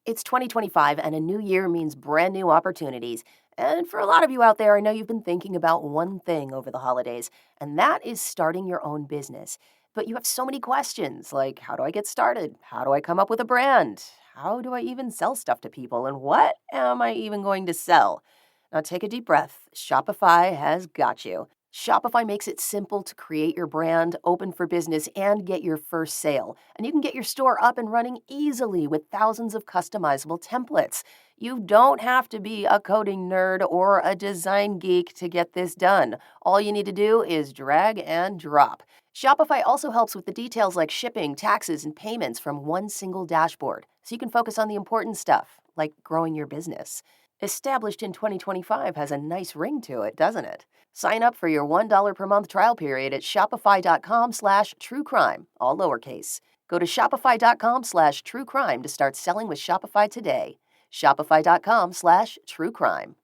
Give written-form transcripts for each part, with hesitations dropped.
It's 2025 and a new year means brand new opportunities. And for a lot of you out there, I know you've been thinking about one thing over the holidays, and that is starting your own business. But you have so many questions like how do I get started? How do I come up with a brand? How do I even sell stuff to people? And what am I even going to sell? Now take a deep breath. Shopify has got you. Shopify makes it simple to create your brand, open for business, and get your first sale. And you can get your store up and running easily with thousands of customizable templates. You don't have to be a coding nerd or a design geek to get this done. All you need to do is drag and drop. Shopify also helps with the details like shipping, taxes, and payments from one single dashboard, so you can focus on the important stuff, like growing your business. Established in 2025 has a nice ring to it, doesn't it? Sign up for your $1 per month trial period at shopify.com/truecrime, all lowercase. Go to shopify.com/truecrime to start selling with Shopify today. Shopify.com/truecrime.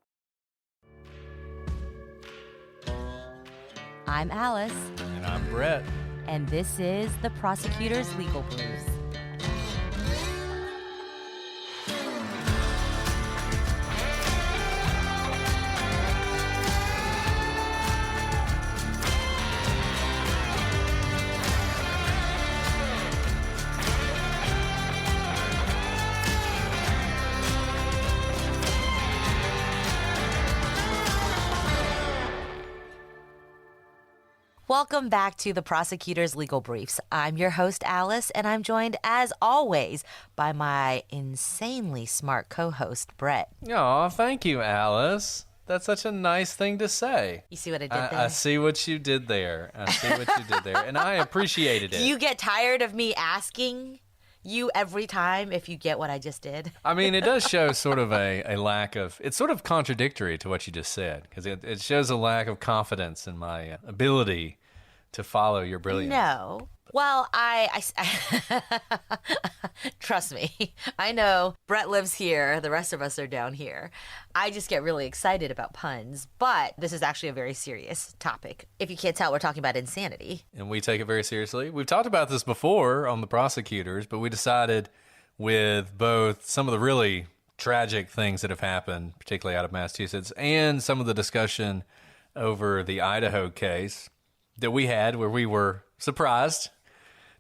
I'm Alice. And I'm Brett. And this is the Prosecutor's Legal Briefs. Welcome back to the Prosecutor's Legal Briefs. I'm your host, Alice, and I'm joined, as always, by my insanely smart co-host, Brett. Aw, thank you, Alice. That's such a nice thing to say. You see what I did there? I see what you did there. And I appreciated it. Do you get tired of me asking you every time if you get what I just did? I mean, it does show sort of a lack of, it's sort of contradictory to what you just said, because it shows a lack of confidence in my ability to follow your brilliance. No. Well, I trust me, I know Brett lives here. The rest of us are down here. I just get really excited about puns, but this is actually a very serious topic. If you can't tell, we're talking about insanity. And we take it very seriously. We've talked about this before on the prosecutors, but we decided with both some of the really tragic things that have happened, particularly out of Massachusetts, and some of the discussion over the Idaho case that we had where we were surprised,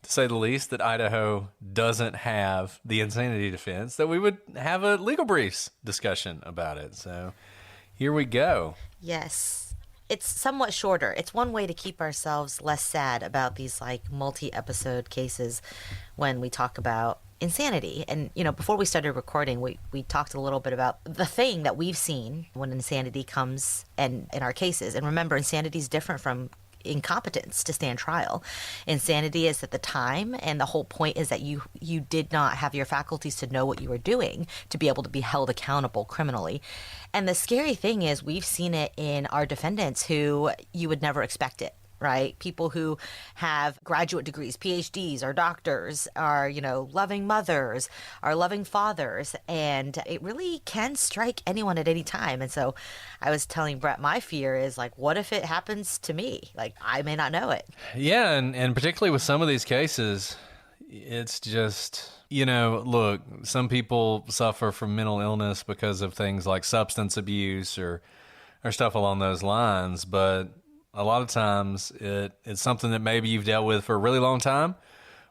to say the least, that Idaho doesn't have the insanity defense, that we would have a legal briefs discussion about it. So here we go. Yes. It's somewhat shorter. It's one way to keep ourselves less sad about these like multi-episode cases when we talk about insanity. And, you know, before we started recording, we talked a little bit about the thing that we've seen when insanity comes in our cases. And remember, insanity is different from incompetence to stand trial. Insanity is at the time, and the whole point is that you did not have your faculties to know what you were doing to be able to be held accountable criminally. And the scary thing is we've seen it in our defendants who you would never expect it. Right? People who have graduate degrees, PhDs, are doctors, are, you know, loving mothers, are loving fathers, and it really can strike anyone at any time. And so I was telling Brett, my fear is like, what if it happens to me? Like, I may not know it. Yeah, and particularly with some of these cases, it's just, you know, look, some people suffer from mental illness because of things like substance abuse or stuff along those lines, but a lot of times it's something that maybe you've dealt with for a really long time,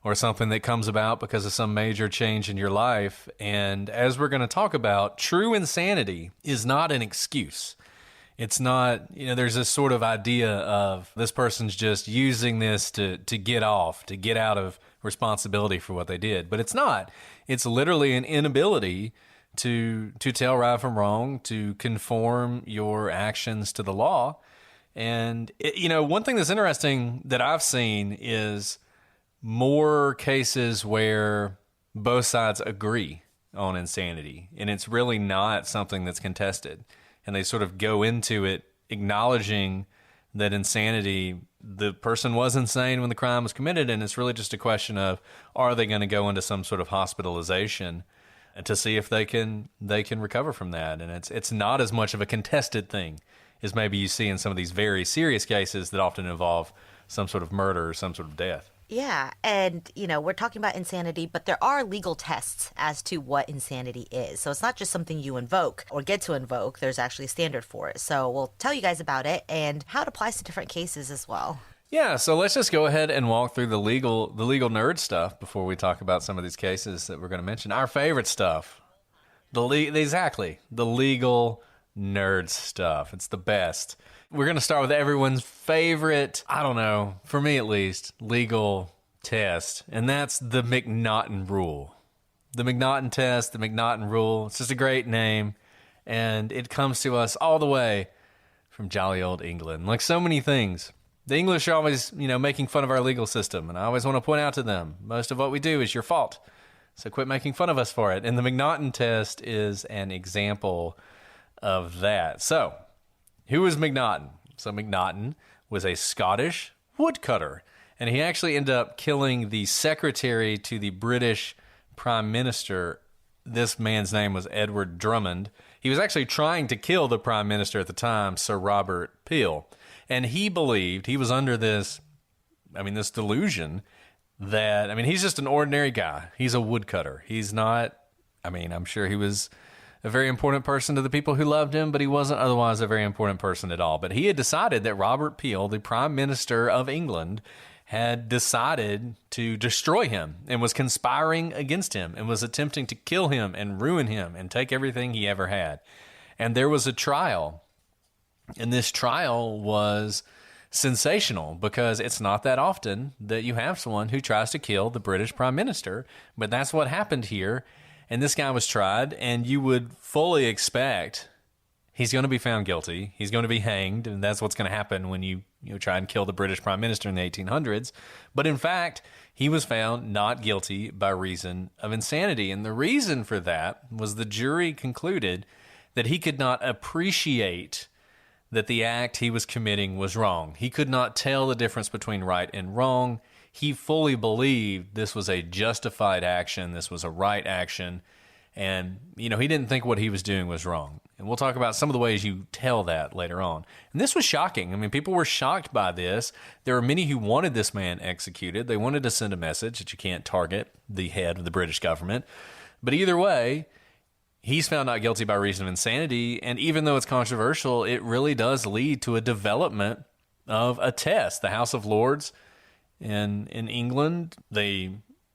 or something that comes about because of some major change in your life. And as we're going to talk about, true insanity is not an excuse. It's not, you know, there's this sort of idea of this person's just using this to get off, to get out of responsibility for what they did. But it's not. It's literally an inability to tell right from wrong, to conform your actions to the law. And, you know, one thing that's interesting that I've seen is more cases where both sides agree on insanity, and it's really not something that's contested. And they sort of go into it acknowledging that insanity, the person was insane when the crime was committed, and it's really just a question of, are they going to go into some sort of hospitalization to see if they can recover from that? And it's not as much of a contested thing as maybe you see in some of these very serious cases that often involve some sort of murder or some sort of death. Yeah, and we're talking about insanity, but there are legal tests as to what insanity is. So it's not just something you invoke or get to invoke. There's actually a standard for it. So we'll tell you guys about it and how it applies to different cases as well. Yeah, so let's just go ahead and walk through the legal nerd stuff before we talk about some of these cases that we're going to mention. Our favorite stuff. Exactly. The legal nerd stuff. It's the best. We're going to start with everyone's favorite, I don't know, for me at least, legal test, and that's the McNaughton rule. The McNaughton test, the McNaughton rule. It's just a great name, and it comes to us all the way from jolly old England. Like so many things, the English are always, making fun of our legal system, and I always want to point out to them, most of what we do is your fault. So quit making fun of us for it. And the McNaughton test is an example of that. So, who was McNaughton? So McNaughton was a Scottish woodcutter, and he actually ended up killing the secretary to the British Prime Minister. This man's name was Edward Drummond. He was actually trying to kill the Prime Minister at the time, Sir Robert Peel. And he believed, he was under this delusion that, he's just an ordinary guy. He's a woodcutter. He's not, I'm sure he was a very important person to the people who loved him, but he wasn't otherwise a very important person at all. But he had decided that Robert Peel, the Prime Minister of England, had decided to destroy him and was conspiring against him and was attempting to kill him and ruin him and take everything he ever had. And there was a trial, and this trial was sensational because it's not that often that you have someone who tries to kill the British Prime Minister, but that's what happened here. And this guy was tried, and you would fully expect he's going to be found guilty. He's going to be hanged, and that's what's going to happen when you try and kill the British Prime Minister in the 1800s. But in fact, he was found not guilty by reason of insanity. And the reason for that was the jury concluded that he could not appreciate that the act he was committing was wrong. He could not tell the difference between right and wrong. He fully believed this was a justified action, this was a right action, and, he didn't think what he was doing was wrong. And we'll talk about some of the ways you tell that later on. And this was shocking. People were shocked by this. There were many who wanted this man executed. They wanted to send a message that you can't target the head of the British government. But either way, he's found not guilty by reason of insanity, and even though it's controversial, it really does lead to a development of a test. The House of Lords in England, they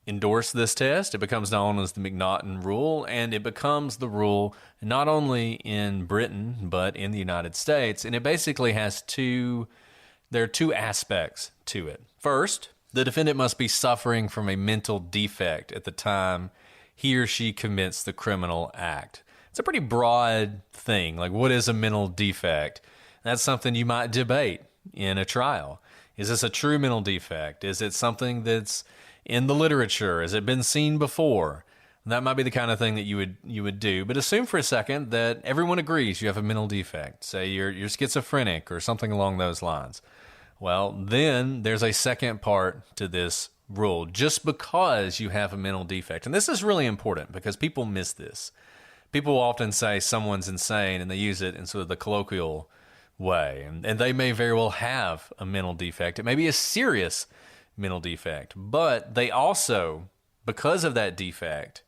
endorse this test. It becomes known as the McNaughton rule, and it becomes the rule not only in Britain, but in the United States. And it basically has there are two aspects to it. First, the defendant must be suffering from a mental defect at the time he or she commits the criminal act. It's a pretty broad thing. Like, what is a mental defect? That's something you might debate in a trial. Is this a true mental defect? Is it something that's in the literature? Has it been seen before? That might be the kind of thing that you would do. But assume for a second that everyone agrees you have a mental defect. Say you're schizophrenic or something along those lines. Well, then there's a second part to this rule. Just because you have a mental defect, and this is really important because people miss this. People often say someone's insane, and they use it in sort of the colloquial way. And they may very well have a mental defect. It may be a serious mental defect, but they also, because of that defect,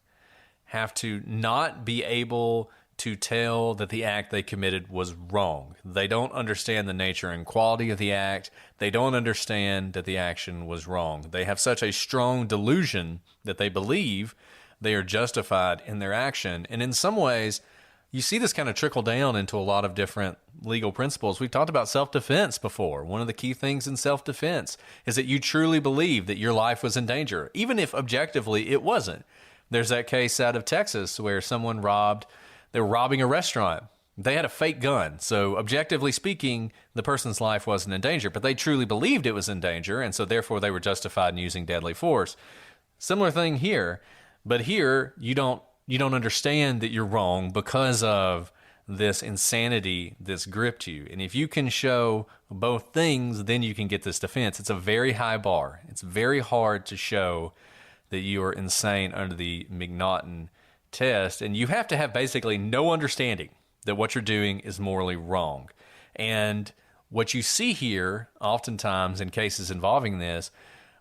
have to not be able to tell that the act they committed was wrong. They don't understand the nature and quality of the act. They don't understand that the action was wrong. They have such a strong delusion that they believe they are justified in their action. And in some ways, you see this kind of trickle down into a lot of different legal principles. We've talked about self-defense before. One of the key things in self-defense is that you truly believe that your life was in danger, even if objectively it wasn't. There's that case out of Texas where someone they were robbing a restaurant. They had a fake gun. So objectively speaking, the person's life wasn't in danger, but they truly believed it was in danger, and so therefore they were justified in using deadly force. Similar thing here, but here you don't understand that you're wrong because of this insanity that's gripped you. And if you can show both things, then you can get this defense. It's a very high bar. It's very hard to show that you are insane under the McNaughton test. And you have to have basically no understanding that what you're doing is morally wrong. And what you see here, oftentimes in cases involving this,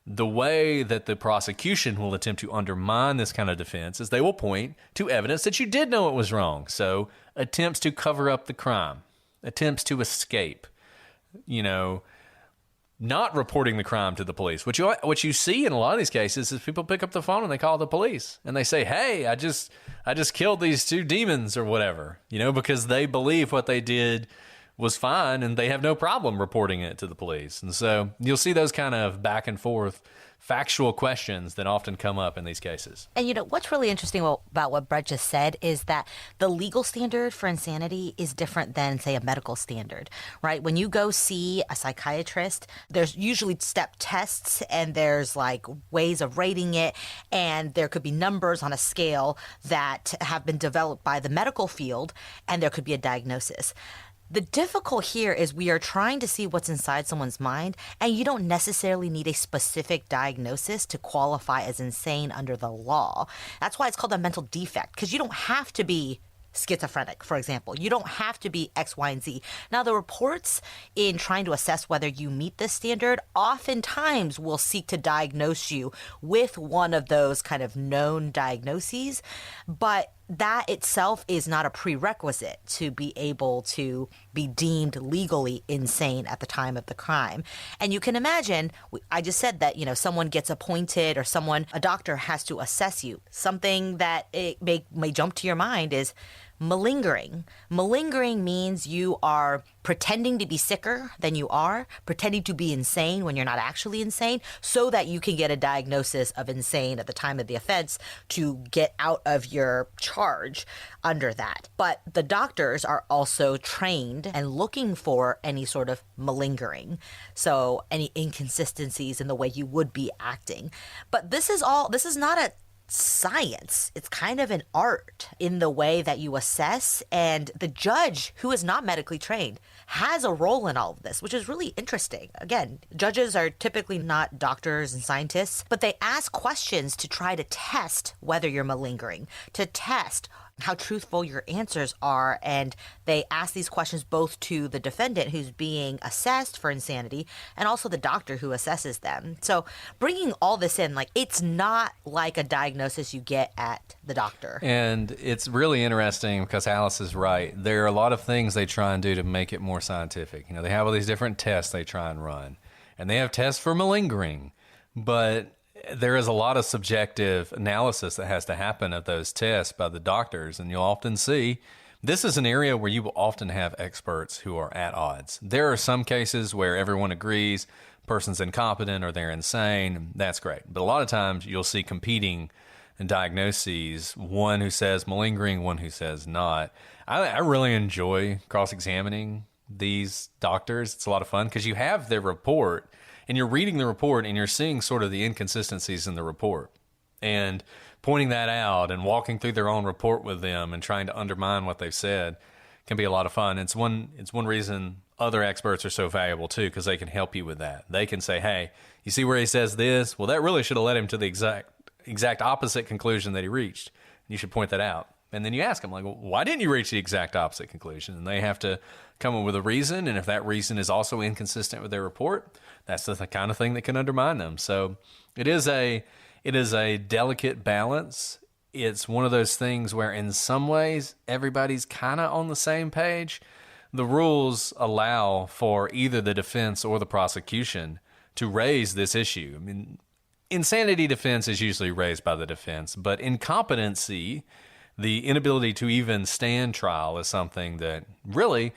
The way that the prosecution will attempt to undermine this kind of defense is they will point to evidence that you did know it was wrong. So attempts to cover up the crime, attempts to escape, not reporting the crime to the police. What you see in a lot of these cases is people pick up the phone and they call the police and they say, hey, I just killed these two demons or whatever, because they believe what they did was fine and they have no problem reporting it to the police. And so you'll see those kind of back and forth factual questions that often come up in these cases. And what's really interesting about what Brett just said is that the legal standard for insanity is different than, say, a medical standard, right? When you go see a psychiatrist, there's usually step tests and there's like ways of rating it, and there could be numbers on a scale that have been developed by the medical field, and there could be a diagnosis. The difficult here is we are trying to see what's inside someone's mind, and you don't necessarily need a specific diagnosis to qualify as insane under the law. That's why it's called a mental defect, because you don't have to be schizophrenic, for example. You don't have to be X, Y, and Z. Now, the reports in trying to assess whether you meet this standard oftentimes will seek to diagnose you with one of those kind of known diagnoses, but that itself is not a prerequisite to be able to be deemed legally insane at the time of the crime. And you can imagine, I just said that, someone gets appointed or a doctor has to assess you. Something that it may jump to your mind is malingering. Malingering means you are pretending to be sicker than you are, pretending to be insane when you're not actually insane, so that you can get a diagnosis of insane at the time of the offense to get out of your charge under that. But the doctors are also trained and looking for any sort of malingering, so any inconsistencies in the way you would be acting. But this is not a science. It's kind of an art in the way that you assess, and the judge, who is not medically trained, has a role in all of this, which is really interesting. Again, judges are typically not doctors and scientists, but they ask questions to try to test whether you're malingering, to test how truthful your answers are, and they ask these questions both to the defendant who's being assessed for insanity and also the doctor who assesses them. So bringing all this in, it's not like a diagnosis you get at the doctor. And it's really interesting because Alice is right. There are a lot of things they try and do to make it more scientific. They have all these different tests they try and run, and they have tests for malingering, but there is a lot of subjective analysis that has to happen of those tests by the doctors, and you'll often see this is an area where you will often have experts who are at odds. There are some cases where everyone agrees person's incompetent or they're insane. That's great. But a lot of times you'll see competing diagnoses, one who says malingering, one who says not. I really enjoy cross-examining these doctors. It's a lot of fun because you have their report, and you're reading the report and you're seeing sort of the inconsistencies in the report and pointing that out and walking through their own report with them and trying to undermine what they've said can be a lot of fun. It's one reason other experts are so valuable too, because they can help you with that. They can say, hey, you see where he says this? Well, that really should have led him to the exact opposite conclusion that he reached. You should point that out. And then you ask them, well, why didn't you reach the exact opposite conclusion? And they have to come up with a reason. And if that reason is also inconsistent with their report, that's the kind of thing that can undermine them. So it is a delicate balance. It's one of those things where in some ways everybody's kind of on the same page. The rules allow for either the defense or the prosecution to raise this issue. I mean, insanity defense is usually raised by the defense, but incompetency, the inability to even stand trial, is something that really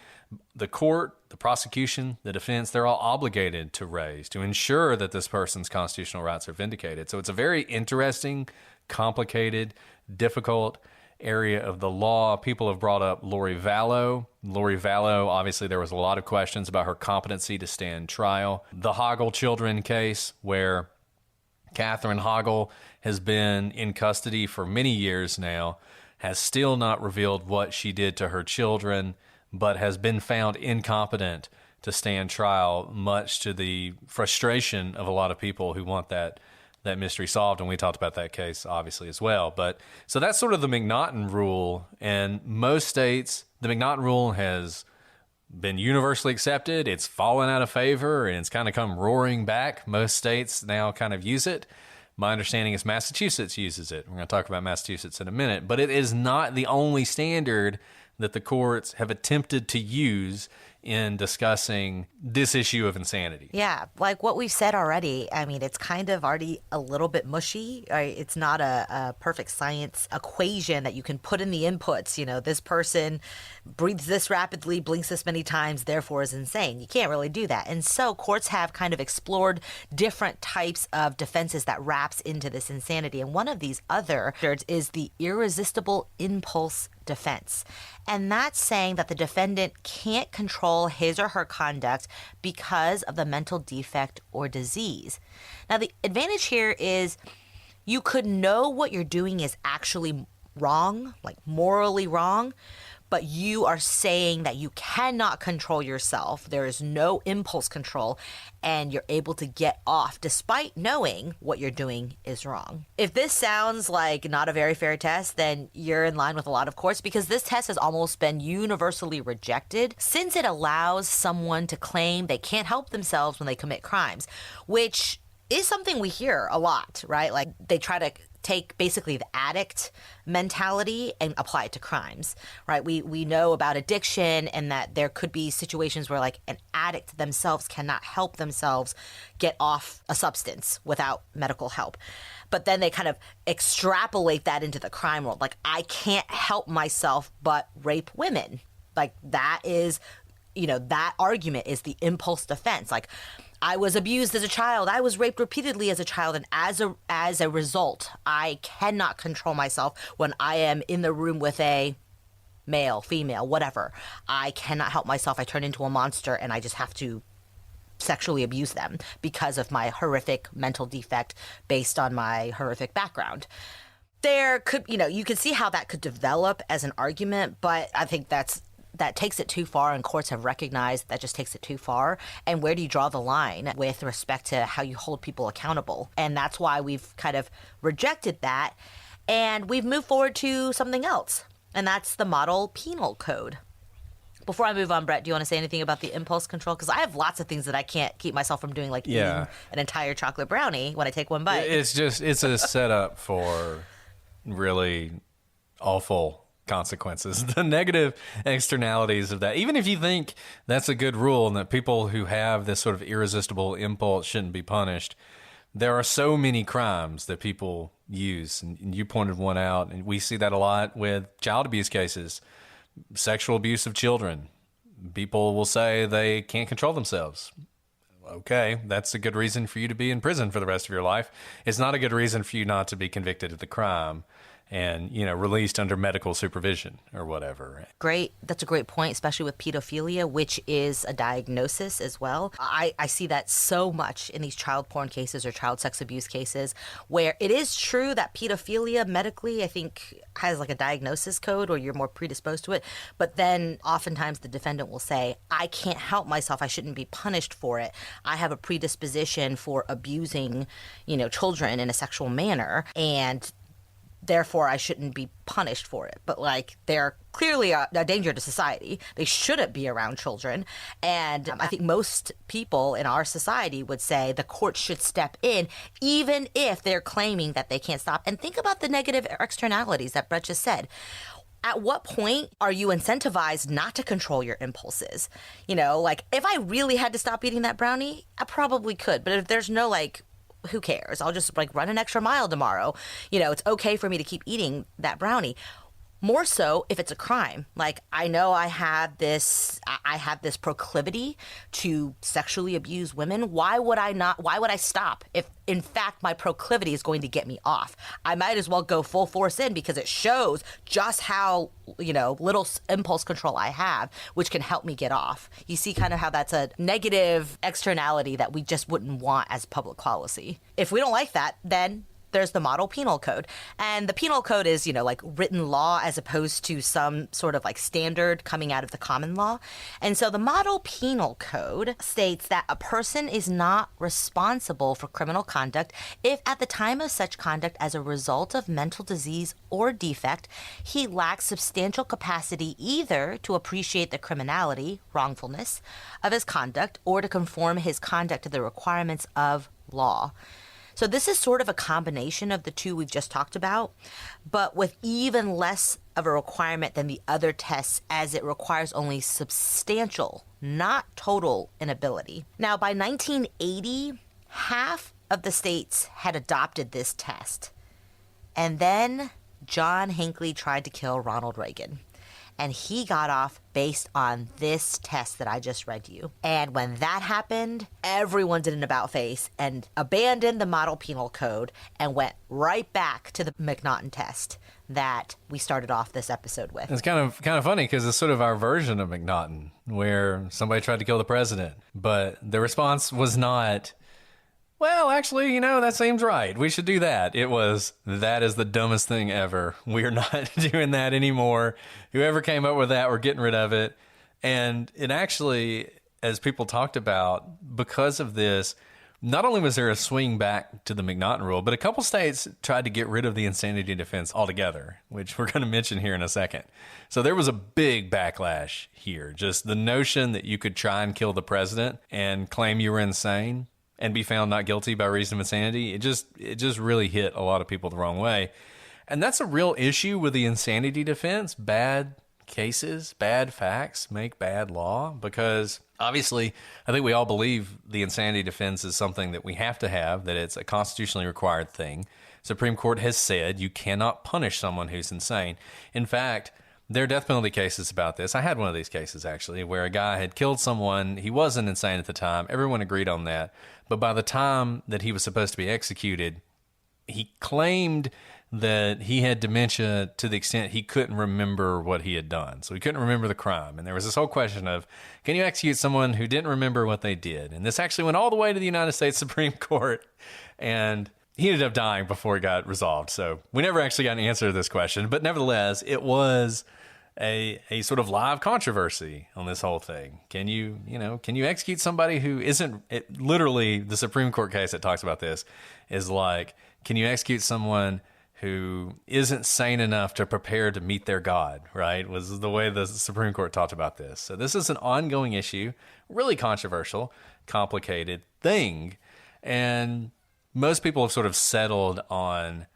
the court, the prosecution, the defense, they're all obligated to raise to ensure that this person's constitutional rights are vindicated. So it's a very interesting, complicated, difficult area of the law. People have brought up Lori Vallow. Lori Vallow, obviously there was a lot of questions about her competency to stand trial. The Hoggle children case, where Catherine Hoggle has been in custody for many years now, has still not revealed what she did to her children, but has been found incompetent to stand trial, much to the frustration of a lot of people who want that mystery solved. And we talked about that case, obviously, as well. But so that's sort of the McNaughton rule. And most states, the McNaughton rule has been universally accepted. It's fallen out of favor and it's kind of come roaring back. Most states now kind of use it. My understanding is Massachusetts uses it. We're going to talk about Massachusetts in a minute, but it is not the only standard that the courts have attempted to use in discussing this issue of insanity. Yeah, like what we've said already, I mean, it's kind of already a little bit mushy. Right? It's not a perfect science equation that you can put in the inputs. You know, this person breathes this rapidly, blinks this many times, therefore is insane. You can't really do that. And so courts have kind of explored different types of defenses that wraps into this insanity. And one of these other is the irresistible impulse defense. And that's saying that the defendant can't control his or her conduct because of the mental defect or disease. Now, the advantage here is you could know what you're doing is actually wrong, like morally wrong, but you are saying that you cannot control yourself. There is no impulse control, and you're able to get off despite knowing what you're doing is wrong. If this sounds like not a very fair test, then you're in line with a lot of courts, because this test has almost been universally rejected since it allows someone to claim they can't help themselves when they commit crimes, which is something we hear a lot, right? Like they try to take basically the addict mentality and apply it to crimes, right? We know about addiction and that there could be situations where like an addict themselves cannot help themselves get off a substance without medical help. But then they kind of extrapolate that into the crime world. Like, I can't help myself but rape women. Like that is, you know, that argument is the impulse defense. Like, I was abused as a child. I was raped repeatedly as a child. And as a result, I cannot control myself when I am in the room with a male, female, whatever. I cannot help myself. I turn into a monster and I just have to sexually abuse them because of my horrific mental defect based on my horrific background. There could, you know, you could see how that could develop as an argument, but I think that takes it too far, and courts have recognized that just takes it too far. And where do you draw the line with respect to how you hold people accountable? And that's why we've kind of rejected that, and we've moved forward to something else, and that's the model penal code. Before I move on, Brett, do you want to say anything about the impulse control? Because I have lots of things that I can't keep myself from doing, like eating an entire chocolate brownie when I take one bite. It's a setup for really awful consequences, the negative externalities of that. Even if you think that's a good rule and that people who have this sort of irresistible impulse shouldn't be punished, there are so many crimes that people use. And you pointed one out, and we see that a lot with child abuse cases, sexual abuse of children. People will say they can't control themselves. Okay, that's a good reason for you to be in prison for the rest of your life. It's not a good reason for you not to be convicted of the crime and, you know, released under medical supervision or whatever. Great. That's a great point, especially with pedophilia, which is a diagnosis as well. I see that so much in these child porn cases or child sex abuse cases, where it is true that pedophilia medically, I think, has like a diagnosis code or you're more predisposed to it. But then oftentimes the defendant will say, I can't help myself. I shouldn't be punished for it. I have a predisposition for abusing, you know, children in a sexual manner, and therefore I shouldn't be punished for it. But like, they're clearly a danger to society. They shouldn't be around children. And I think most people in our society would say the court should step in, even if they're claiming that they can't stop. And think about the negative externalities that Brett just said. At what point are you incentivized not to control your impulses? You know, like, if I really had to stop eating that brownie, I probably could. But if there's no, like, who cares? I'll just like run an extra mile tomorrow. You know, it's okay for me to keep eating that brownie. More so if it's a crime. Like, I know I have this proclivity to sexually abuse women. Why would I stop if in fact my proclivity is going to get me off? I might as well go full force in, because it shows just how, you know, little impulse control I have, which can help me get off. You see kind of how that's a negative externality that we just wouldn't want as public policy. If we don't like that, then there's the model penal code. And the penal code is, like written law as opposed to some sort of like standard coming out of the common law. And so the model penal code states that a person is not responsible for criminal conduct if at the time of such conduct as a result of mental disease or defect, he lacks substantial capacity either to appreciate the criminality, wrongfulness of his conduct or to conform his conduct to the requirements of law. So this is sort of a combination of the two we've just talked about, but with even less of a requirement than the other tests, as it requires only substantial, not total inability. Now, by 1980, half of the states had adopted this test. And then John Hinckley tried to kill Ronald Reagan. And he got off based on this test that I just read to you. And when that happened, everyone did an about face and abandoned the model penal code and went right back to the McNaughton test that we started off this episode with. It's kind of funny because it's sort of our version of McNaughton, where somebody tried to kill the president, but the response was not, well, actually, that seems right. We should do that. It was, that is the dumbest thing ever. We're not doing that anymore. Whoever came up with that, we're getting rid of it. And it actually, as people talked about, because of this, not only was there a swing back to the McNaughton rule, but a couple states tried to get rid of the insanity defense altogether, which we're going to mention here in a second. So there was a big backlash here. Just the notion that you could try and kill the president and claim you were insane and be found not guilty by reason of insanity, it just really hit a lot of people the wrong way. And that's a real issue with the insanity defense. Bad cases, bad facts make bad law, because obviously I think we all believe the insanity defense is something that we have to have, that it's a constitutionally required thing. Supreme Court has said you cannot punish someone who's insane. In fact, there are death penalty cases about this. I had one of these cases, actually, where a guy had killed someone. He wasn't insane at the time. Everyone agreed on that. But by the time that he was supposed to be executed, he claimed that he had dementia to the extent he couldn't remember what he had done. So he couldn't remember the crime. And there was this whole question of, can you execute someone who didn't remember what they did? And this actually went all the way to the United States Supreme Court. And he ended up dying before it got resolved. So we never actually got an answer to this question. But nevertheless, it was a sort of live controversy on this whole thing. Can you execute somebody who isn't, literally the Supreme Court case that talks about this is like, can you execute someone who isn't sane enough to prepare to meet their God, right? Was the way the Supreme Court talked about this. So this is an ongoing issue, really controversial, complicated thing. And most people have sort of settled on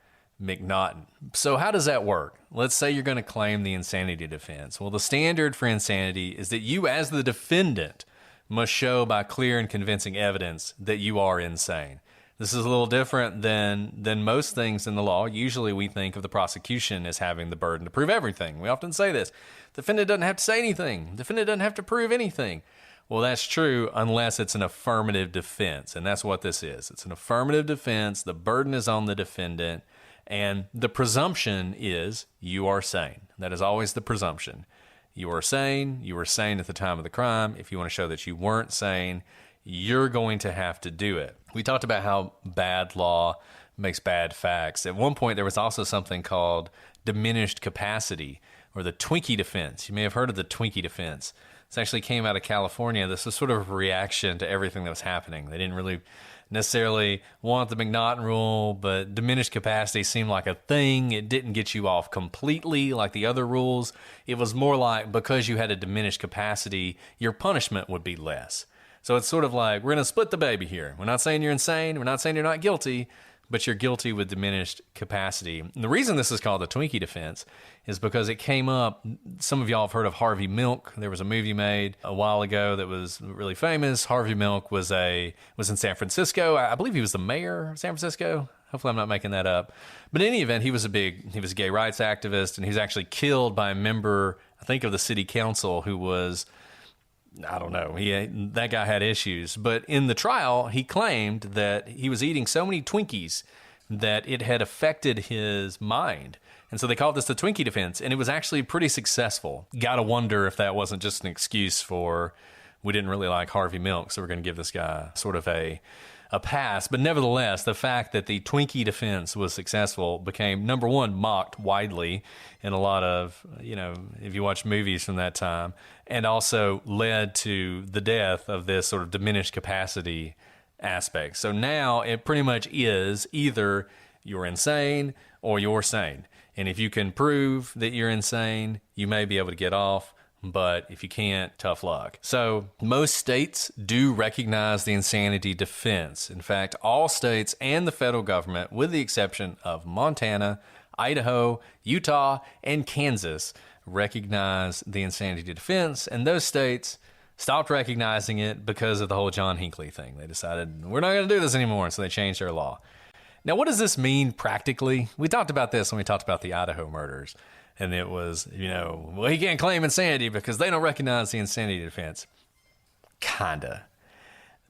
McNaughton. So how does that work? Let's say you're going to claim the insanity defense. Well, the standard for insanity is that you, as the defendant, must show by clear and convincing evidence that you are insane. This is a little different than most things in the law. Usually we think of the prosecution as having the burden to prove everything. We often say this. The defendant doesn't have to say anything. The defendant doesn't have to prove anything. Well, that's true unless it's an affirmative defense, and that's what this is. It's an affirmative defense. The burden is on the defendant, and the presumption is you are sane. That is always the presumption. You are sane. You were sane at the time of the crime. If you want to show that you weren't sane, you're going to have to do it. We talked about how bad law makes bad facts. At one point, there was also something called diminished capacity, or the Twinkie defense. You may have heard of the Twinkie defense. This actually came out of California. This was sort of a reaction to everything that was happening. They didn't really necessarily want the McNaughton rule, but diminished capacity seemed like a thing. It didn't get you off completely like the other rules. It was more like, because you had a diminished capacity, your punishment would be less. So it's sort of like, we're going to split the baby here. We're not saying you're insane. We're not saying you're not guilty, but you're guilty with diminished capacity. And the reason this is called the Twinkie defense is because it came up. Some of y'all have heard of Harvey Milk. There was a movie made a while ago that was really famous. Harvey Milk was in San Francisco. I believe he was the mayor of San Francisco. Hopefully I'm not making that up. But in any event, he was a gay rights activist, and he was actually killed by a member, I think, of the city council who was, I don't know, that guy had issues. But in the trial, he claimed that he was eating so many Twinkies that it had affected his mind. And so they called this the Twinkie defense, and it was actually pretty successful. Gotta wonder if that wasn't just an excuse for, we didn't really like Harvey Milk, so we're going to give this guy sort of a a pass. But nevertheless, the fact that the Twinkie defense was successful became, number one, mocked widely in a lot of, if you watch movies from that time, and also led to the death of this sort of diminished capacity aspect. So now it pretty much is either you're insane or you're sane. And if you can prove that you're insane, you may be able to get off. But if you can't, tough luck. So most states do recognize the insanity defense. In fact, all states and the federal government, with the exception of Montana, Idaho, Utah, and Kansas, recognize the insanity defense. And those states stopped recognizing it because of the whole John Hinckley thing. They decided, we're not going to do this anymore, and so they changed their law. Now, what does this mean practically? We talked about this when we talked about the Idaho murders. And it was, well, he can't claim insanity because they don't recognize the insanity defense. Kinda.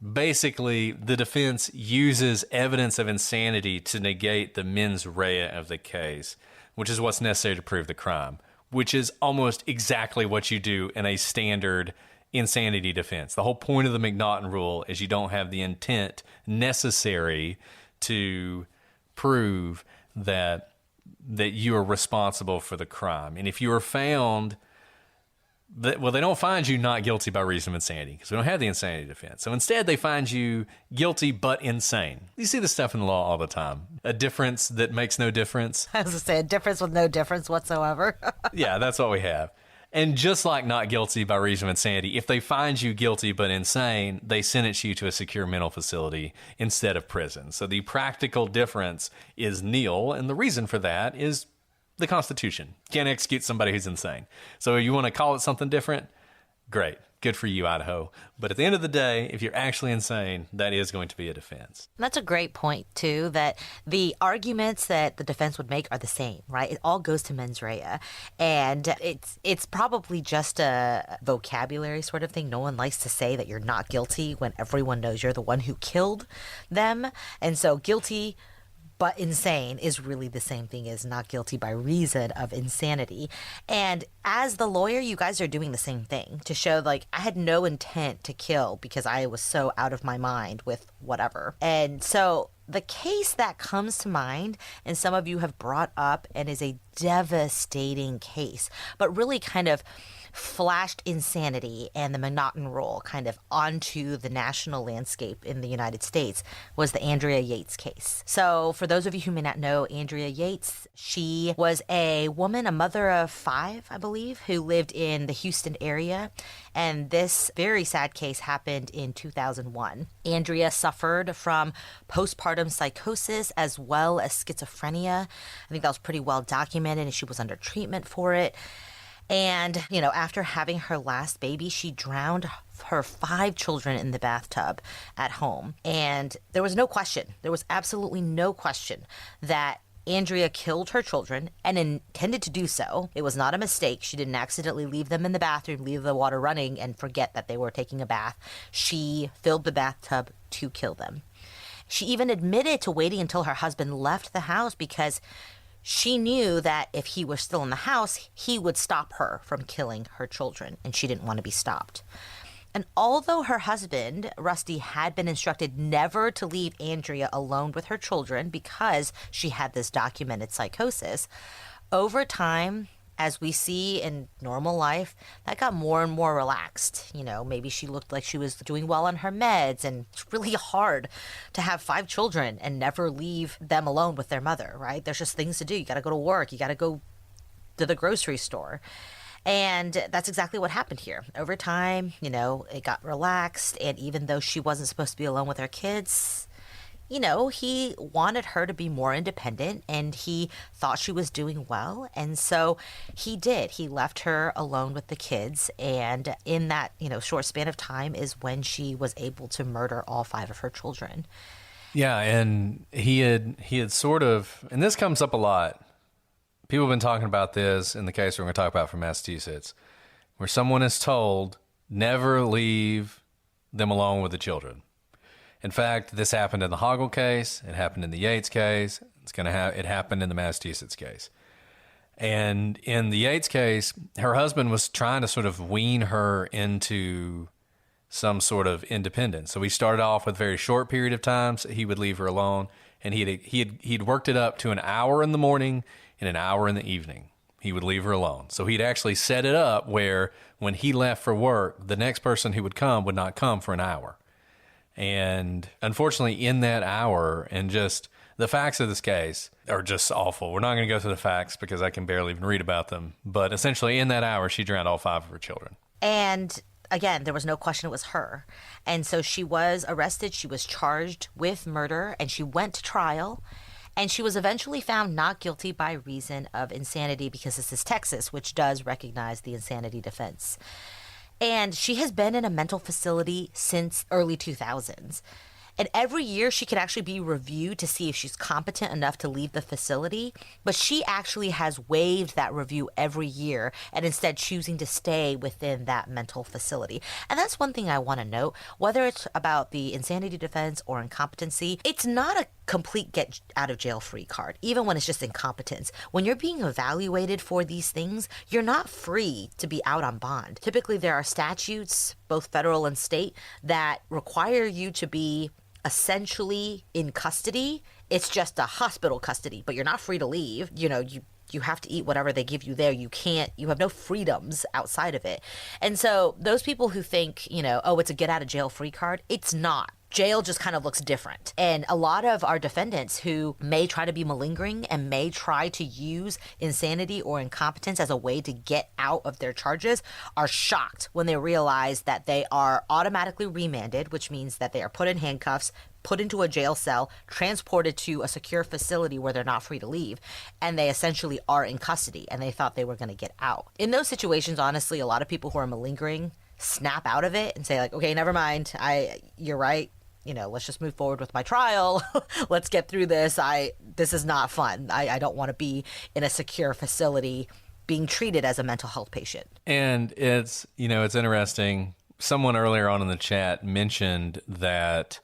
Basically, the defense uses evidence of insanity to negate the mens rea of the case, which is what's necessary to prove the crime, which is almost exactly what you do in a standard insanity defense. The whole point of the McNaughton rule is you don't have the intent necessary to prove that you are responsible for the crime. And if you are found they don't find you not guilty by reason of insanity because we don't have the insanity defense. So instead, they find you guilty but insane. You see this stuff in the law all the time. A difference that makes no difference. I was going to say, a difference with no difference whatsoever. Yeah, that's what we have. And just like not guilty by reason of insanity, if they find you guilty but insane, they sentence you to a secure mental facility instead of prison. So the practical difference is nil, and the reason for that is the Constitution. Can't execute somebody who's insane. So you want to call it something different? Great. Good for you, Idaho. But at the end of the day, if you're actually insane, that is going to be a defense. That's a great point, too, that the arguments that the defense would make are the same, right? It all goes to mens rea. And it's probably just a vocabulary sort of thing. No one likes to say that you're not guilty when everyone knows you're the one who killed them. And so guilty but insane is really the same thing as not guilty by reason of insanity. And as the lawyer, you guys are doing the same thing to show, like, I had no intent to kill because I was so out of my mind with whatever. And so the case that comes to mind, and some of you have brought up, and is a devastating case, but really kind of flashed insanity and the McNaughton rule kind of onto the national landscape in the United States, was the Andrea Yates case. So for those of you who may not know Andrea Yates, she was a woman, a mother of 5, I believe, who lived in the Houston area. And this very sad case happened in 2001. Andrea suffered from postpartum psychosis as well as schizophrenia. I think that was pretty well documented, and she was under treatment for it. And, after having her last baby, she drowned her 5 children in the bathtub at home. And there was no question, there was absolutely no question that Andrea killed her children and intended to do so. It was not a mistake. She didn't accidentally leave them in the bathroom, leave the water running, and forget that they were taking a bath. She filled the bathtub to kill them. She even admitted to waiting until her husband left the house because she knew that if he was still in the house, he would stop her from killing her children, and she didn't want to be stopped. And although her husband, Rusty, had been instructed never to leave Andrea alone with her children because she had this documented psychosis, over time, as we see in normal life, that got more and more relaxed. Maybe she looked like she was doing well on her meds, and it's really hard to have 5 children and never leave them alone with their mother, right? There's just things to do. You got to go to work. You got to go to the grocery store. And that's exactly what happened here. Over time, it got relaxed. And even though she wasn't supposed to be alone with her kids, he wanted her to be more independent, and he thought she was doing well. And so he did. He left her alone with the kids. And in that, short span of time is when she was able to murder all 5 of her children. Yeah. And he had sort of, and this comes up a lot. People have been talking about this in the case we're going to talk about from Massachusetts, where someone is told never leave them alone with the children. In fact, this happened in the Hoggle case. It happened in the Yates case. It happened in the Massachusetts case. And in the Yates case, her husband was trying to sort of wean her into some sort of independence. So he started off with a very short period of times he would leave her alone, and he'd worked it up to an hour in the morning and an hour in the evening. He would leave her alone. So he'd actually set it up where when he left for work, the next person who would come would not come for an hour. And unfortunately, in that hour, and just the facts of this case are just awful. We're not going to go through the facts because I can barely even read about them. But essentially, in that hour, she drowned all 5 of her children. And again, there was no question it was her. And so she was arrested. She was charged with murder, and she went to trial. And she was eventually found not guilty by reason of insanity, because this is Texas, which does recognize the insanity defense. And she has been in a mental facility since early 2000s. And every year she could actually be reviewed to see if she's competent enough to leave the facility. But she actually has waived that review every year and instead choosing to stay within that mental facility. And that's one thing I want to note, whether it's about the insanity defense or incompetency, it's not a complete get out of jail free card, even when it's just incompetence. When you're being evaluated for these things, you're not free to be out on bond. Typically, there are statutes, both federal and state, that require you to be essentially in custody. It's just a hospital custody, but you're not free to leave. You have to eat whatever they give you there. You have no freedoms outside of it. And so those people who think, oh, it's a get out of jail free card, it's not. Jail just kind of looks different. And a lot of our defendants who may try to be malingering and may try to use insanity or incompetence as a way to get out of their charges are shocked when they realize that they are automatically remanded, which means that they are put in handcuffs, put into a jail cell, transported to a secure facility where they're not free to leave, and they essentially are in custody, and they thought they were going to get out. In those situations, honestly, a lot of people who are malingering snap out of it and say, like, okay, never mind, you're right. Let's just move forward with my trial. Let's get through this. This is not fun. I don't want to be in a secure facility being treated as a mental health patient. And it's interesting. Someone earlier on in the chat mentioned that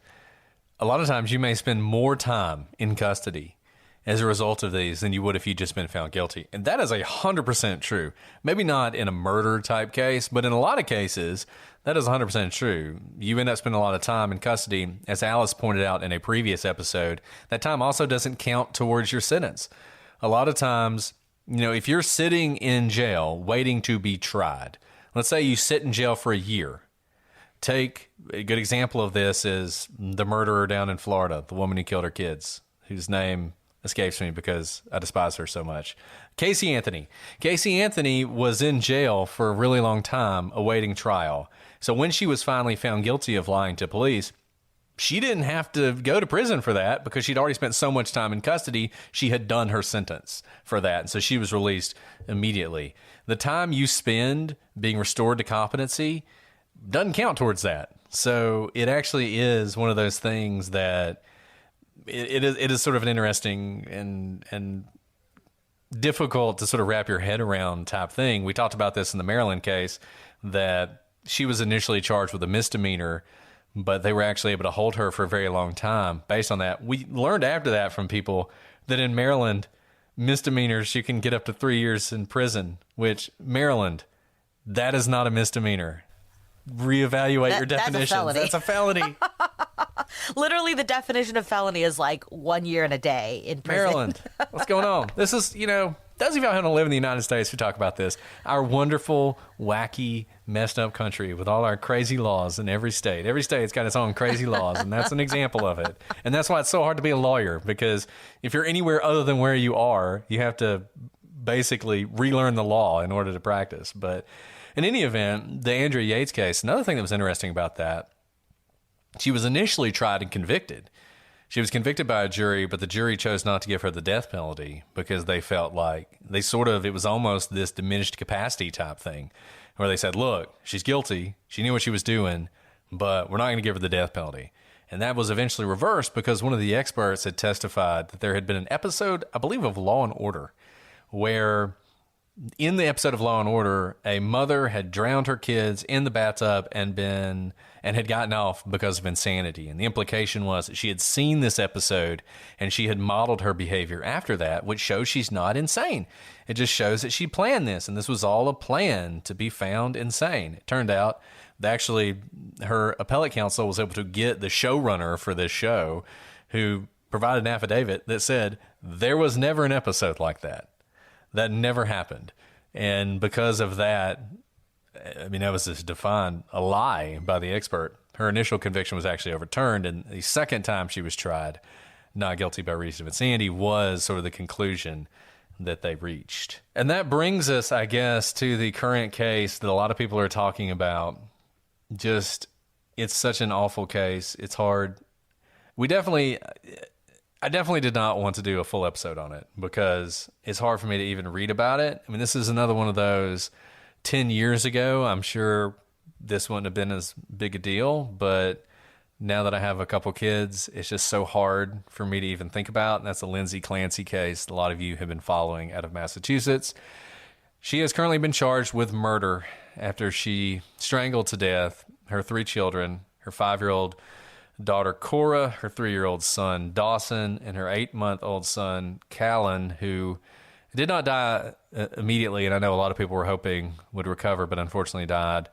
a lot of times you may spend more time in custody as a result of these than you would if you'd just been found guilty. And that is 100% true. Maybe not in a murder type case, but in a lot of cases, that is 100% true. You end up spending a lot of time in custody. As Alice pointed out in a previous episode, that time also doesn't count towards your sentence. A lot of times, if you're sitting in jail waiting to be tried, let's say you sit in jail for a year. Take a good example of this is the murderer down in Florida, the woman who killed her kids, whose name escapes me because I despise her so much. Casey Anthony. Casey Anthony was in jail for a really long time awaiting trial. So when she was finally found guilty of lying to police, she didn't have to go to prison for that because she'd already spent so much time in custody. She had done her sentence for that. And so she was released immediately. The time you spend being restored to competency doesn't count towards that. So it actually is one of those things that it is sort of an interesting and difficult to sort of wrap your head around type thing. We talked about this in the Maryland case, that she was initially charged with a misdemeanor, but they were actually able to hold her for a very long time based on that. We learned after that from people that in Maryland, misdemeanors, you can get up to 3 years in prison, which Maryland, that is not a misdemeanor. Reevaluate your definitions. That's a felony. Literally, the definition of felony is 1 year and a day in prison. Maryland, what's going on? This is, those of you who don't live in the United States who talk about this, our wonderful, wacky, messed up country with all our crazy laws in every state. Every state's got its own crazy laws, and that's an example of it. And that's why it's so hard to be a lawyer, because if you're anywhere other than where you are, you have to basically relearn the law in order to practice. But in any event, the Andrea Yates case, another thing that was interesting about that, she was initially tried and convicted. She was convicted by a jury, but the jury chose not to give her the death penalty because they felt like it was almost this diminished capacity type thing where they said, look, she's guilty. She knew what she was doing, but we're not going to give her the death penalty. And that was eventually reversed because one of the experts had testified that there had been an episode, I believe, of Law and Order where in the episode of Law and Order, a mother had drowned her kids in the bathtub and had gotten off because of insanity. And the implication was that she had seen this episode and she had modeled her behavior after that, which shows she's not insane. It just shows that she planned this, and this was all a plan to be found insane. It turned out that actually her appellate counsel was able to get the showrunner for this show, who provided an affidavit that said there was never an episode like that. That never happened. And because of that, I mean, that was just defined a lie by the expert. Her initial conviction was actually overturned, and the second time she was tried, not guilty by reason of insanity, was sort of the conclusion that they reached. And that brings us, I guess, to the current case that a lot of people are talking about. Just, it's such an awful case. It's hard. I definitely did not want to do a full episode on it because it's hard for me to even read about it. I mean, this is another one of those 10 years ago. I'm sure this wouldn't have been as big a deal, but now that I have a couple kids, it's just so hard for me to even think about. And that's the Lindsay Clancy case a lot of you have been following out of Massachusetts. She has currently been charged with murder after she strangled to death her 3 children, her 5-year-old daughter Cora, her 3-year-old son Dawson, and her 8-month-old son Callan, who did not die immediately, and I know a lot of people were hoping would recover, but unfortunately died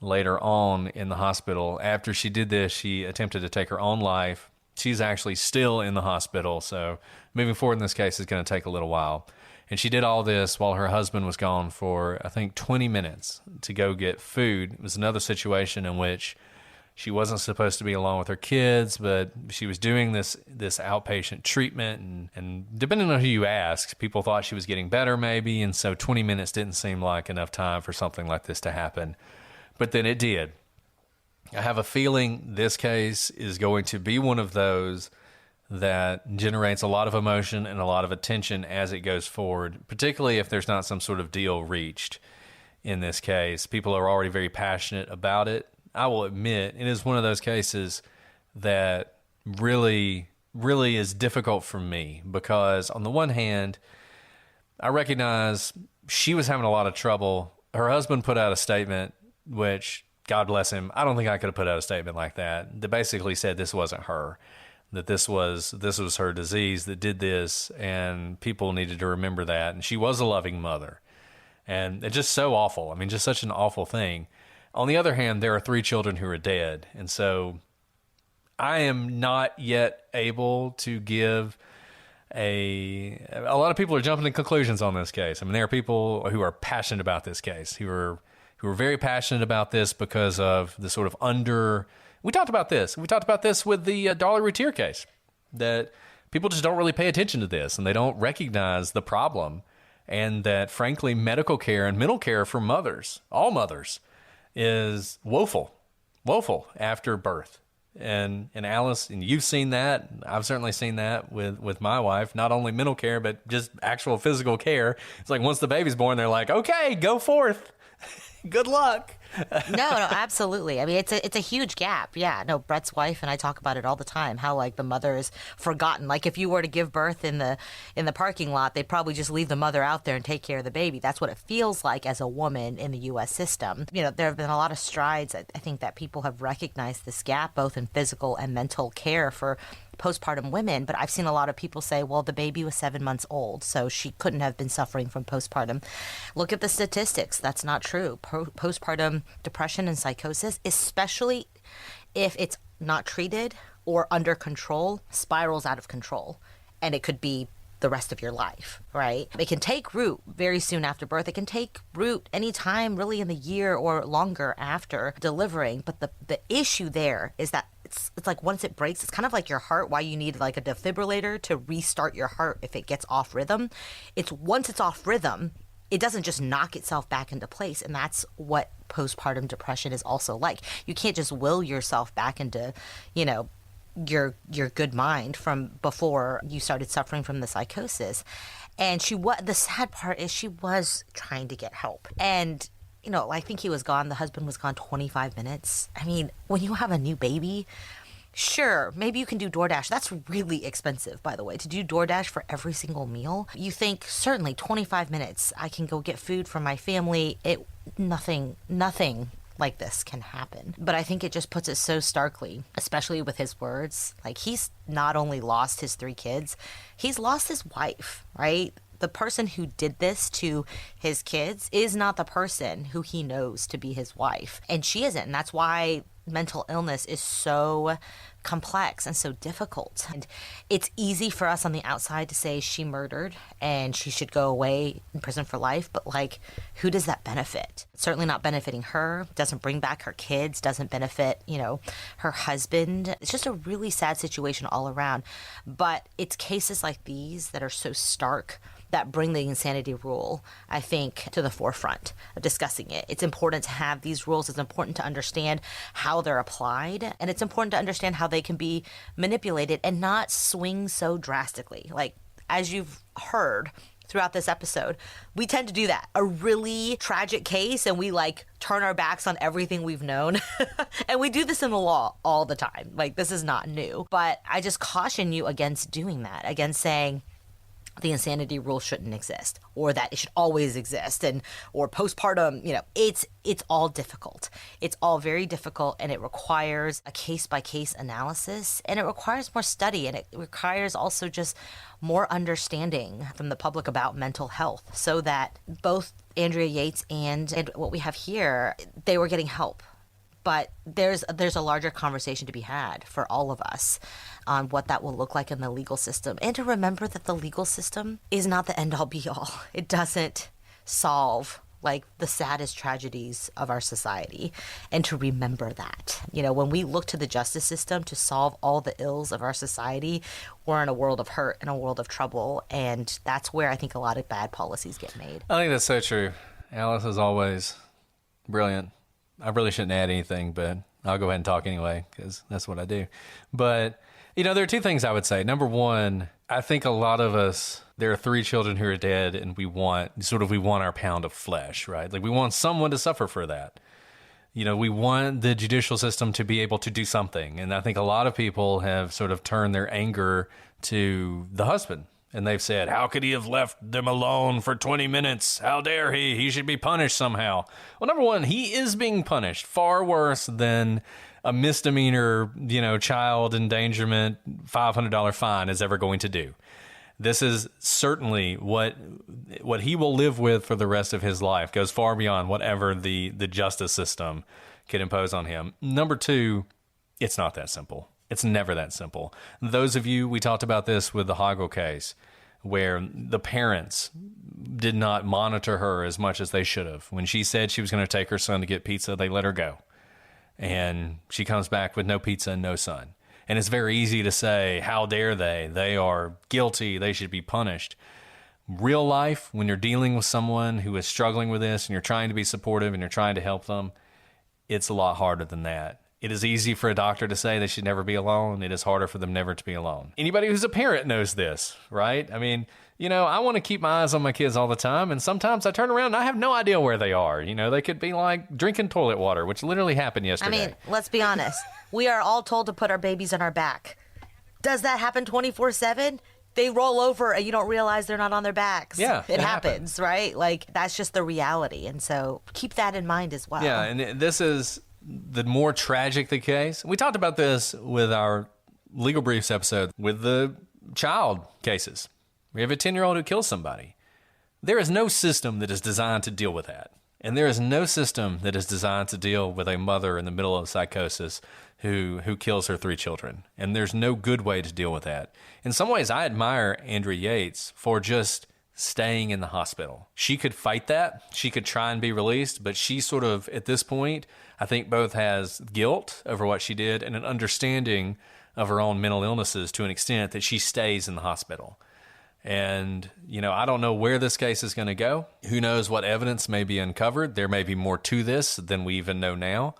later on in the hospital. After she did this, she attempted to take her own life. She's actually still in the hospital, so moving forward in this case is going to take a little while. And she did all this while her husband was gone for, I think, 20 minutes to go get food. It was another situation in which she wasn't supposed to be alone with her kids, but she was doing this outpatient treatment. And depending on who you ask, people thought she was getting better maybe. And so 20 minutes didn't seem like enough time for something like this to happen. But then it did. I have a feeling this case is going to be one of those that generates a lot of emotion and a lot of attention as it goes forward, particularly if there's not some sort of deal reached in this case. People are already very passionate about it. I will admit, it is one of those cases that really, really is difficult for me because on the one hand, I recognize she was having a lot of trouble. Her husband put out a statement, which, God bless him, I don't think I could have put out a statement like that basically said this wasn't her, that this was her disease that did this, and people needed to remember that. And she was a loving mother. And it's just so awful. I mean, just such an awful thing. On the other hand, there are 3 children who are dead. And so I am not yet able to give a lot of people are jumping to conclusions on this case. I mean, there are people who are passionate about this case, who are very passionate about this because of the sort of we talked about this. We talked about this with the Dolly Routier case, that people just don't really pay attention to this and they don't recognize the problem. And that, frankly, medical care and mental care for mothers, all mothers, is woeful after birth. And Alice, and you've seen that. I've certainly seen that with my wife, not only mental care, but just actual physical care. It's like once the baby's born, they're like, okay, go forth. Good luck. No, absolutely. I mean, it's a huge gap. Yeah, no, Brett's wife and I talk about it all the time, how like the mother is forgotten. Like if you were to give birth in the parking lot, they'd probably just leave the mother out there and take care of the baby. That's what it feels like as a woman in the U.S. system. You know, there have been a lot of strides. I think that people have recognized this gap, both in physical and mental care for postpartum women, but I've seen a lot of people say, well, the baby was 7 months old, so she couldn't have been suffering from postpartum. Look at the statistics. That's not true. Postpartum depression and psychosis, especially if it's not treated or under control, spirals out of control, and it could be the rest of your life, right? It can take root very soon after birth. It can take root anytime really in the year or longer after delivering. But the issue there is that it's like once it breaks, it's kind of like your heart, why you need like a defibrillator to restart your heart if it gets off rhythm. It's once it's off rhythm, it doesn't just knock itself back into place. And that's what postpartum depression is also like. You can't just will yourself back into, you know, your good mind from before you started suffering from the psychosis. And the sad part is she was trying to get help. And, you know, I think the husband was gone 25 minutes. I mean, when you have a new baby, Sure, maybe you can do DoorDash. That's really expensive, by the way, to do DoorDash for every single meal. You think, certainly 25 minutes, I can go get food for my family. Nothing like this can happen. But I think it just puts it so starkly, especially with his words. Like, he's not only lost his 3 kids, he's lost his wife, right? The person who did this to his kids is not the person who he knows to be his wife. And she isn't. And that's why mental illness is so complex and so difficult. And it's easy for us on the outside to say she murdered and she should go away in prison for life. But like, who does that benefit? Certainly not benefiting her, doesn't bring back her kids, doesn't benefit, her husband. It's just a really sad situation all around. But it's cases like these that are so stark that bring the insanity rule, I think, to the forefront of discussing it. It's important to have these rules. It's important to understand how they're applied. And it's important to understand how they can be manipulated and not swing so drastically. Like, as you've heard throughout this episode, we tend to do that. A really tragic case, and we turn our backs on everything we've known. And we do this in the law all the time. Like, this is not new. But I just caution you against doing that, against saying, the insanity rule shouldn't exist, or that it should always exist, or postpartum, it's all difficult. It's all very difficult, and it requires a case-by-case analysis, and it requires more study, and it requires also just more understanding from the public about mental health, so that both Andrea Yates and what we have here, they were getting help. But there's a larger conversation to be had for all of us on what that will look like in the legal system. And to remember that the legal system is not the end-all be-all. It doesn't solve the saddest tragedies of our society. And to remember that. When we look to the justice system to solve all the ills of our society, we're in a world of hurt and a world of trouble. And that's where I think a lot of bad policies get made. I think that's so true. Alice is always brilliant. I really shouldn't add anything, but I'll go ahead and talk anyway because that's what I do. But, there are 2 things I would say. Number one, I think a lot of us, there are 3 children who are dead and we want our pound of flesh, right? Like, we want someone to suffer for that. We want the judicial system to be able to do something. And I think a lot of people have sort of turned their anger to the husband. And they've said, how could he have left them alone for 20 minutes? How dare he? He should be punished somehow. Well, number one, he is being punished far worse than a misdemeanor, child endangerment, $500 fine is ever going to do. This is certainly what he will live with for the rest of his life, goes far beyond whatever the justice system could impose on him. Number 2, it's not that simple. It's never that simple. Those of you, we talked about this with the Hoggle case, where the parents did not monitor her as much as they should have. When she said she was going to take her son to get pizza, they let her go. And she comes back with no pizza and no son. And it's very easy to say, how dare they? They are guilty. They should be punished. Real life, when you're dealing with someone who is struggling with this and you're trying to be supportive and you're trying to help them, it's a lot harder than that. It is easy for a doctor to say they should never be alone. It is harder for them never to be alone. Anybody who's a parent knows this, right? I mean, I want to keep my eyes on my kids all the time, and sometimes I turn around and I have no idea where they are. They could be drinking toilet water, which literally happened yesterday. I mean, let's be honest. We are all told to put our babies on our back. Does that happen 24/7? They roll over and you don't realize they're not on their backs. Yeah, it happens, right? That's just the reality. And so keep that in mind as well. Yeah, and this is the more tragic the case. We talked about this with our Legal Briefs episode with the child cases. We have a 10-year-old who kills somebody. There is no system that is designed to deal with that. And there is no system that is designed to deal with a mother in the middle of psychosis who kills her 3 children. And there's no good way to deal with that. In some ways, I admire Andrea Yates for just staying in the hospital. She could fight that. She could try and be released, but she sort of, at this point, I think both has guilt over what she did and an understanding of her own mental illnesses to an extent that she stays in the hospital. And, I don't know where this case is going to go. Who knows what evidence may be uncovered. There may be more to this than we even know now.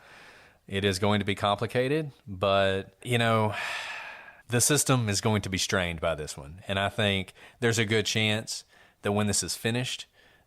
It is going to be complicated, but, the system is going to be strained by this one. And I think there's a good chance that when this is finished,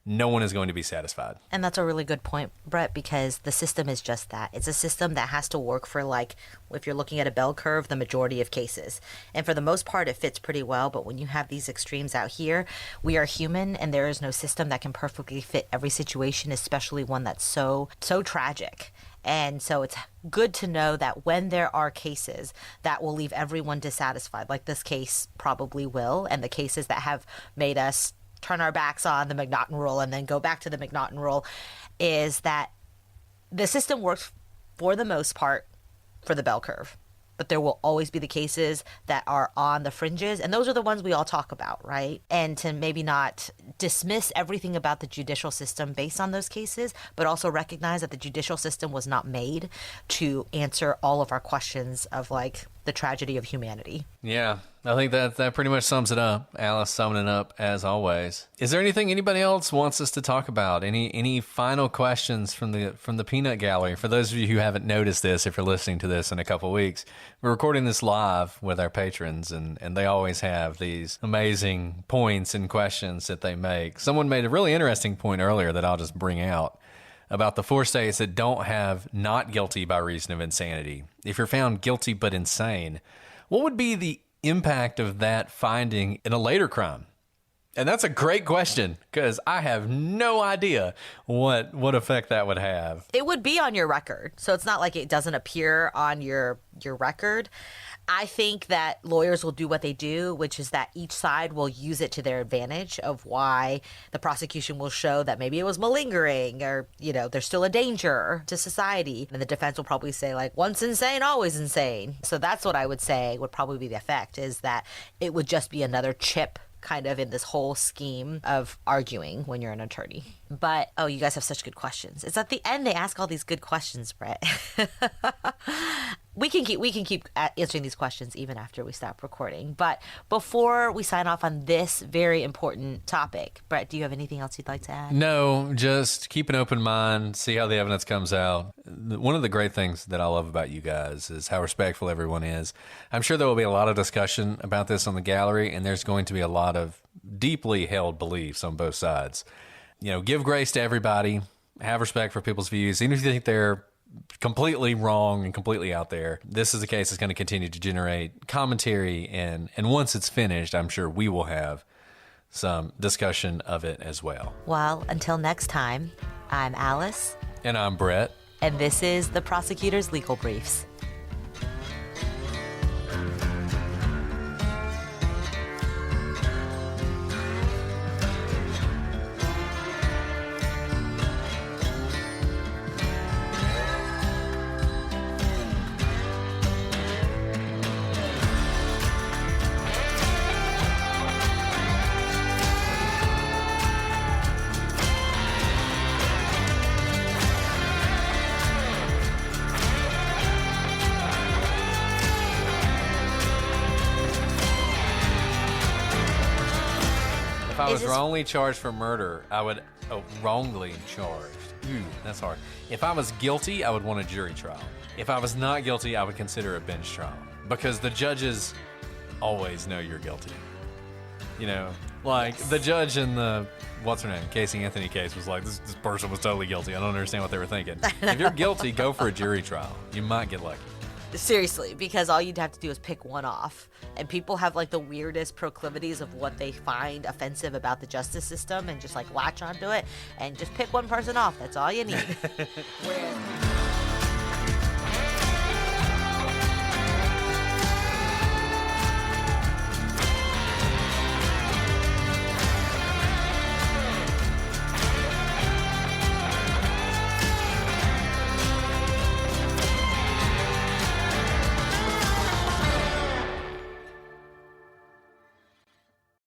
no one is going to be satisfied. And that's a really good point, Brett, because the system is just that. It's a system that has to work for, like, if you're looking at a bell curve, the majority of cases. And for the most part, it fits pretty well. But when you have these extremes out here, we are human, and there is no system that can perfectly fit every situation, especially one that's so tragic. And so it's good to know that when there are cases that will leave everyone dissatisfied, like this case probably will, and the cases that have made us turn our backs on the McNaughton rule and then go back to the McNaughton rule, is that the system works for the most part for the bell curve. But there will always be the cases that are on the fringes, and those are the ones we all talk about, right? And to maybe not dismiss everything about the judicial system based on those cases, but also recognize that the judicial system was not made to answer all of our questions of, like, the tragedy of humanity. Yeah, I think that pretty much sums it up. Alice, summing it up as always. Is there anything anybody else wants us to talk about? Any final questions from the peanut gallery? For those of you who haven't noticed this, if you're listening to this in a couple of weeks, we're recording this live with our patrons, and they always have these amazing points and questions that they make. Someone made a really interesting point earlier that I'll just bring out about the 4 states that don't have not guilty by reason of insanity. If you're found guilty but insane, what would be the impact of that finding in a later crime? And that's a great question, because I have no idea what effect that would have. It would be on your record. So it's not like it doesn't appear on your record. I think that lawyers will do what they do, which is that each side will use it to their advantage of why the prosecution will show that maybe it was malingering, or, you know, there's still a danger to society. And the defense will probably say, like, once insane, always insane. So that's what I would say would probably be the effect, is that it would just be another chip kind of in this whole scheme of arguing when you're an attorney. But, oh, you guys have such good questions. It's at the end they ask all these good questions, Brett. We can keep answering these questions even after we stop recording. But before we sign off on this very important topic, Brett, do you have anything else you'd like to add? No, just keep an open mind, see how the evidence comes out. One of the great things that I love about you guys is how respectful everyone is. I'm sure there will be a lot of discussion about this on the gallery, and there's going to be a lot of deeply held beliefs on both sides. You know, give grace to everybody, have respect for people's views, even if you think they're completely wrong and completely out there. This is a case that's going to continue to generate commentary, and once it's finished, I'm sure we will have some discussion of it as well. Well, until next time, I'm Alice. And I'm Brett. And this is the Prosecutor's Legal Briefs. If I was wrongly charged for murder, I would... wrongly charged. Ooh, that's hard. If I was guilty, I would want a jury trial. If I was not guilty, I would consider a bench trial. Because the judges always know you're guilty. You know, like the judge in the, what's her name, Casey Anthony case was like, this person was totally guilty. I don't understand what they were thinking. If you're guilty, go for a jury trial. You might get lucky. Seriously, because all you'd have to do is pick one off. And people have like the weirdest proclivities of what they find offensive about the justice system and just like latch onto it and just pick one person off. That's all you need.